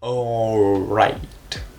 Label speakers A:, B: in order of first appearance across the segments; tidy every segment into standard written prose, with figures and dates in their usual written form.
A: Alright,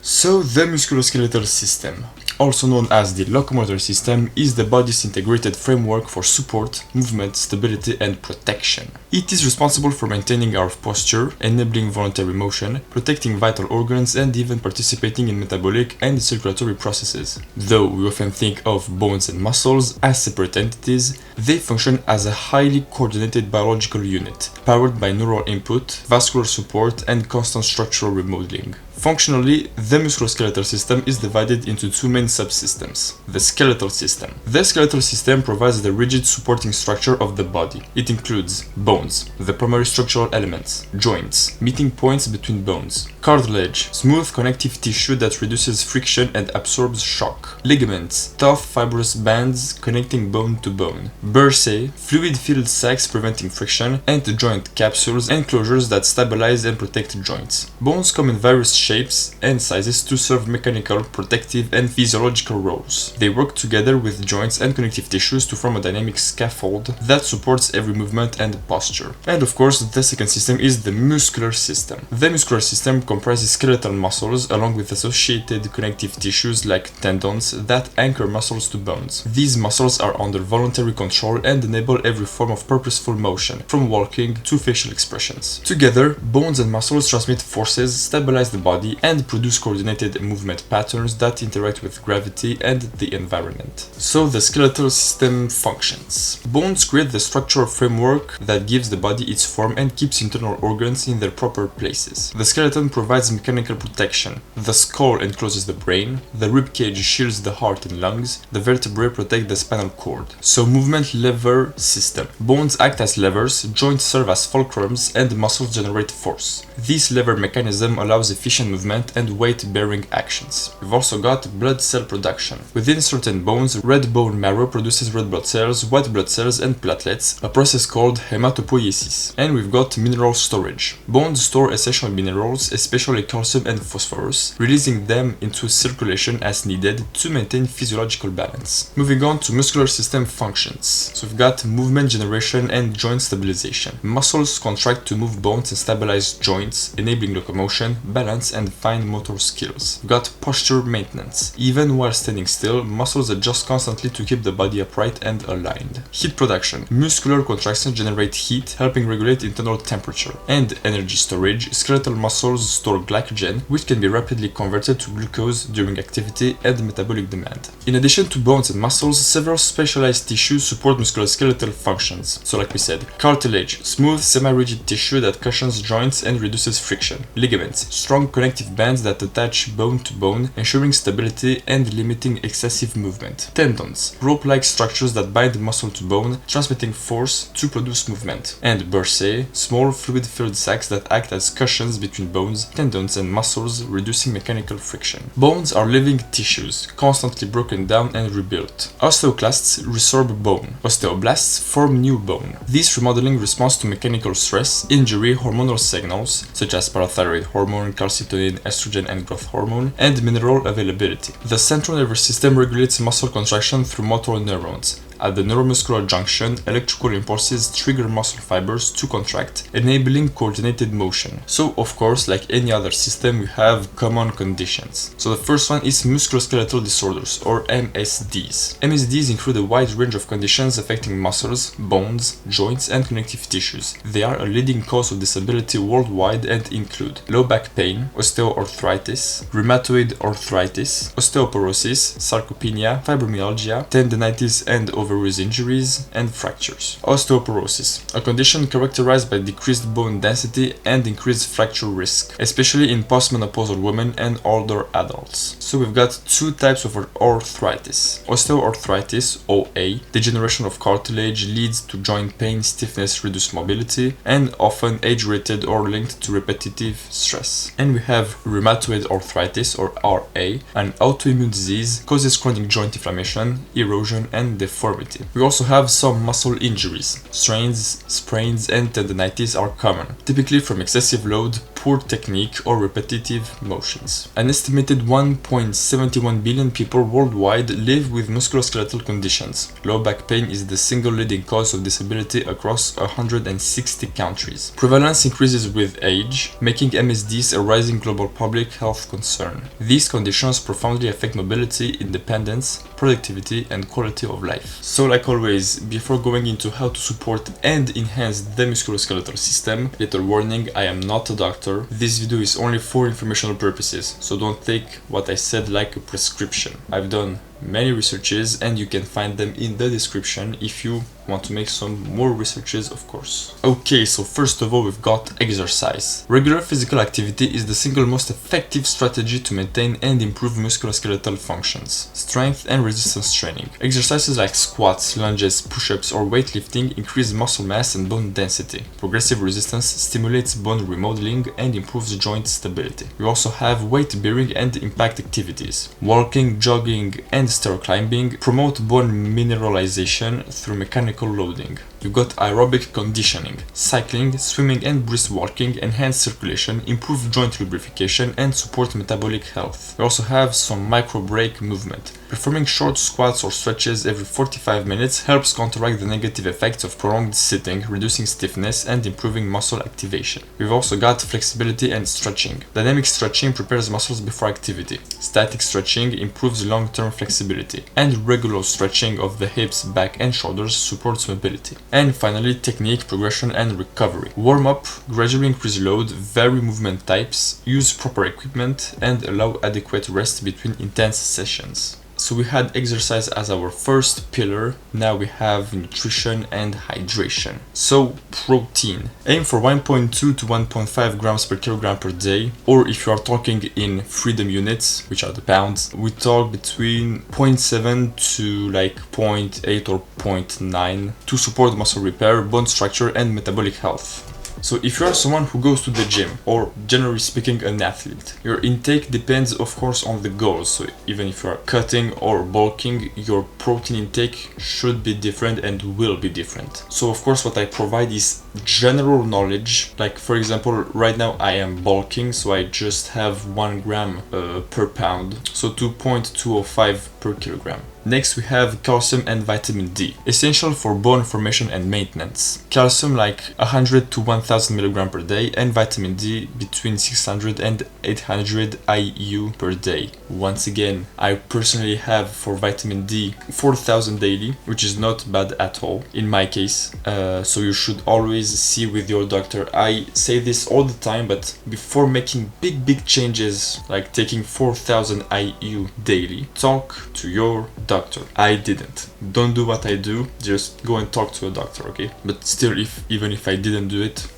A: so the musculoskeletal system, also known as the locomotor system, is the body's integrated framework for support, movement, stability, and protection. It is responsible for maintaining our posture, enabling voluntary motion, protecting vital organs, and even participating in metabolic and circulatory processes. Though we often think of bones and muscles as separate entities, they function as a highly coordinated biological unit, powered by neural input, vascular support, and constant structural remodeling. Functionally, the musculoskeletal system is divided into two main subsystems. The skeletal system. The skeletal system provides the rigid supporting structure of the body. It includes bones, the primary structural elements, joints, meeting points between bones, cartilage, smooth connective tissue that reduces friction and absorbs shock, ligaments, tough fibrous bands connecting bone to bone, bursae, fluid-filled sacs preventing friction, and joint capsules and closures that stabilize and protect joints. Bones come in various shapes and sizes to serve mechanical, protective, and physiological roles. They work together with joints and connective tissues to form a dynamic scaffold that supports every movement and posture. And of course, the second system is the muscular system. The muscular system comprises skeletal muscles along with associated connective tissues like tendons that anchor muscles to bones. These muscles are under voluntary control and enable every form of purposeful motion, from walking to facial expressions. Together, bones and muscles transmit forces, stabilize the body, and produce coordinated movement patterns that interact with gravity and the environment. So the skeletal system functions. Bones create the structural framework that gives the body its form and keeps internal organs in their proper places. The skeleton provides mechanical protection. The skull encloses the brain, the ribcage shields the heart and lungs, the vertebrae protect the spinal cord. So movement lever system. Bones act as levers, joints serve as fulcrums, and muscles generate force. This lever mechanism allows efficient movement and weight-bearing actions. We've also got blood cell production. Within certain bones, red bone marrow produces red blood cells, white blood cells, and platelets, a process called hematopoiesis. And we've got mineral storage. Bones store essential minerals, especially calcium and phosphorus, releasing them into circulation as needed to maintain physiological balance. Moving on to muscular system functions. So we've got movement generation and joint stabilization. Muscles contract to move bones and stabilize joints, enabling locomotion, balance, and fine motor skills. We've got posture maintenance. Even while standing still, muscles adjust constantly to keep the body upright and aligned. Heat production. Muscular contractions generate heat, helping regulate internal temperature. And energy storage. Skeletal muscles store glycogen, which can be rapidly converted to glucose during activity and metabolic demand. In addition to bones and muscles, several specialized tissues support musculoskeletal functions. So like we said, cartilage, smooth semi-rigid tissue that cushions joints and reduces friction. Ligaments, strong connective bands that attach bone to bone, ensuring stability and limiting excessive movement. Tendons, rope-like structures that bind muscle to bone, transmitting force to produce movement. And bursae, small fluid-filled sacs that act as cushions between bones, tendons, and muscles, reducing mechanical friction. Bones are living tissues, constantly broken down and rebuilt. Osteoclasts resorb bone. Osteoblasts form new bone. This remodeling responds to mechanical stress, injury, hormonal signals, such as parathyroid hormone, calcitonin, estrogen, and growth hormone, and mineral availability. The central nervous system regulates muscle contraction through motor neurons. At the neuromuscular junction, electrical impulses trigger muscle fibers to contract, enabling coordinated motion. So, of course, like any other system, we have common conditions. So the first one is musculoskeletal disorders, or MSDs. MSDs include a wide range of conditions affecting muscles, bones, joints, and connective tissues. They are a leading cause of disability worldwide and include low back pain, osteoarthritis, rheumatoid arthritis, osteoporosis, sarcopenia, fibromyalgia, tendinitis and ovaries injuries, and fractures. Osteoporosis, a condition characterized by decreased bone density and increased fracture risk, especially in postmenopausal women and older adults. So we've got two types of arthritis. Osteoarthritis, OA, degeneration of cartilage leads to joint pain, stiffness, reduced mobility, and often age-related or linked to repetitive stress. And we have rheumatoid arthritis, or RA, an autoimmune disease, causes chronic joint inflammation, erosion, and deformity. We also have some muscle injuries. Strains, sprains, and tendinitis are common, typically from excessive load, poor technique or repetitive motions. An estimated 1.71 billion people worldwide live with musculoskeletal conditions. Low back pain is the single leading cause of disability across 160 countries. Prevalence increases with age, making MSDs a rising global public health concern. These conditions profoundly affect mobility, independence, productivity, and quality of life. So like always, before going into how to support and enhance the musculoskeletal system, little warning, I am not a doctor. This video is only for informational purposes, so don't take what I said like a prescription. I've done many researches and you can find them in the description if you want to make some more researches, of course. Okay, so first of all, we've got exercise. Regular physical activity is the single most effective strategy to maintain and improve musculoskeletal functions, strength and resistance training. Exercises like squats, lunges, push-ups or weightlifting increase muscle mass and bone density. Progressive resistance stimulates bone remodeling and improves joint stability. We also have weight bearing and impact activities. Walking, jogging and stair climbing promote bone mineralization through mechanical loading. You've got aerobic conditioning. Cycling, swimming and brisk walking enhance circulation, improve joint lubrication and support metabolic health. We also have some micro break movement. Performing short squats or stretches every 45 minutes helps counteract the negative effects of prolonged sitting, reducing stiffness and improving muscle activation. We've also got flexibility and stretching. Dynamic stretching prepares muscles before activity. Static stretching improves long-term flexibility. And regular stretching of the hips, back and shoulders supports mobility. And finally, technique, progression and recovery. Warm up, gradually increase load, vary movement types, use proper equipment and allow adequate rest between intense sessions. So we had exercise as our first pillar, now we have nutrition and hydration. So protein. Aim for 1.2 to 1.5 grams per kilogram per day, or if you are talking in freedom units, which are the pounds, we talk between 0.7 to like 0.8 or 0.9 to support muscle repair, bone structure and metabolic health. So if you are someone who goes to the gym, or generally speaking an athlete, your intake depends of course on the goals. So even if you are cutting or bulking, your protein intake should be different and will be different. So of course what I provide is general knowledge. Like for example, right now I am bulking, so I just have 1 gram per pound, so 2.205 per kilogram. Next we have calcium and vitamin D, essential for bone formation and maintenance. Calcium like 100 to 1000 mg per day and vitamin D between 600 and 800 IU per day. Once again, I personally have for vitamin D 4000 daily, which is not bad at all in my case. So you should always see with your doctor. I say this all the time, but before making big changes like taking 4000 IU daily, talk to your doctor. I didn't. Don't do what I do, just go and talk to a doctor, okay? But still, even if I didn't do it,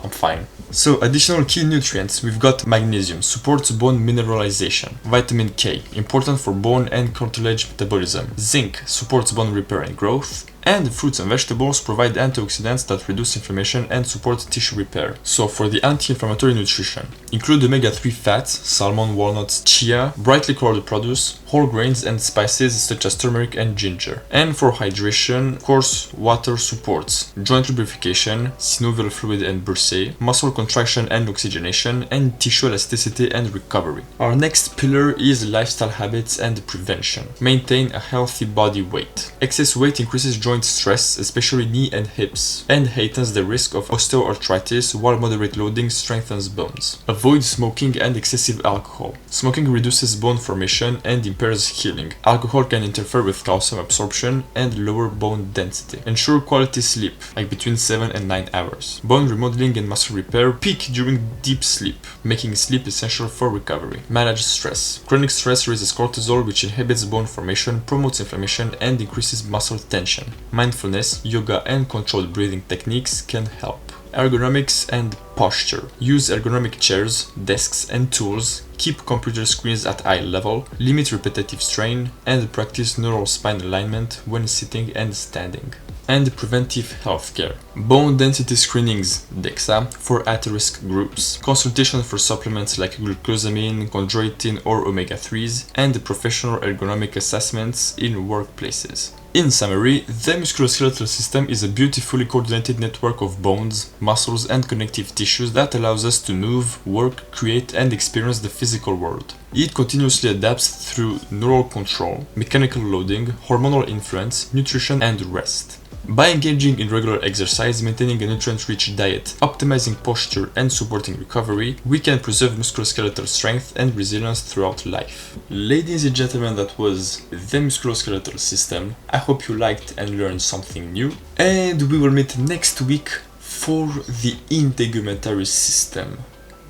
A: I'm fine. So additional key nutrients, we've got magnesium, supports bone mineralization. Vitamin K, important for bone and cartilage metabolism. Zinc, supports bone repair and growth. And fruits and vegetables provide antioxidants that reduce inflammation and support tissue repair. So for the anti-inflammatory nutrition, include omega-3 fats, salmon, walnuts, chia, brightly colored produce, whole grains and spices such as turmeric and ginger. And for hydration, of course, water supports joint lubrication, synovial fluid and bursae, muscle contraction and oxygenation, and tissue elasticity and recovery. Our next pillar is lifestyle habits and prevention. Maintain a healthy body weight. Excess weight increases joint stress, especially knee and hips, and heightens the risk of osteoarthritis, while moderate loading strengthens bones. Avoid smoking and excessive alcohol. Smoking reduces bone formation and impairs healing. Alcohol can interfere with calcium absorption and lower bone density. Ensure quality sleep, like between 7 and 9 hours. Bone remodeling and muscle repair peak during deep sleep, making sleep essential for recovery. Manage stress. Chronic stress raises cortisol, which inhibits bone formation, promotes inflammation, and increases muscle tension. Mindfulness, yoga, and controlled breathing techniques can help. Ergonomics and posture. Use ergonomic chairs, desks, and tools. Keep computer screens at eye level. Limit repetitive strain, and practice neural spine alignment when sitting and standing. And preventive healthcare. Bone density screenings, DEXA, for at-risk groups. Consultation for supplements like glucosamine, chondroitin, or omega-3s, and professional ergonomic assessments in workplaces. In summary, the musculoskeletal system is a beautifully coordinated network of bones, muscles, and connective tissues that allows us to move, work, create, and experience the physical world. It continuously adapts through neural control, mechanical loading, hormonal influence, nutrition, and rest. By engaging in regular exercise, maintaining a nutrient-rich diet, optimizing posture, and supporting recovery, we can preserve musculoskeletal strength and resilience throughout life. Ladies and gentlemen, that was the musculoskeletal system. I hope you liked and learned something new, and we will meet next week for the integumentary system.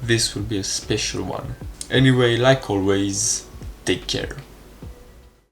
A: This will be a special one. Anyway, like always, take care.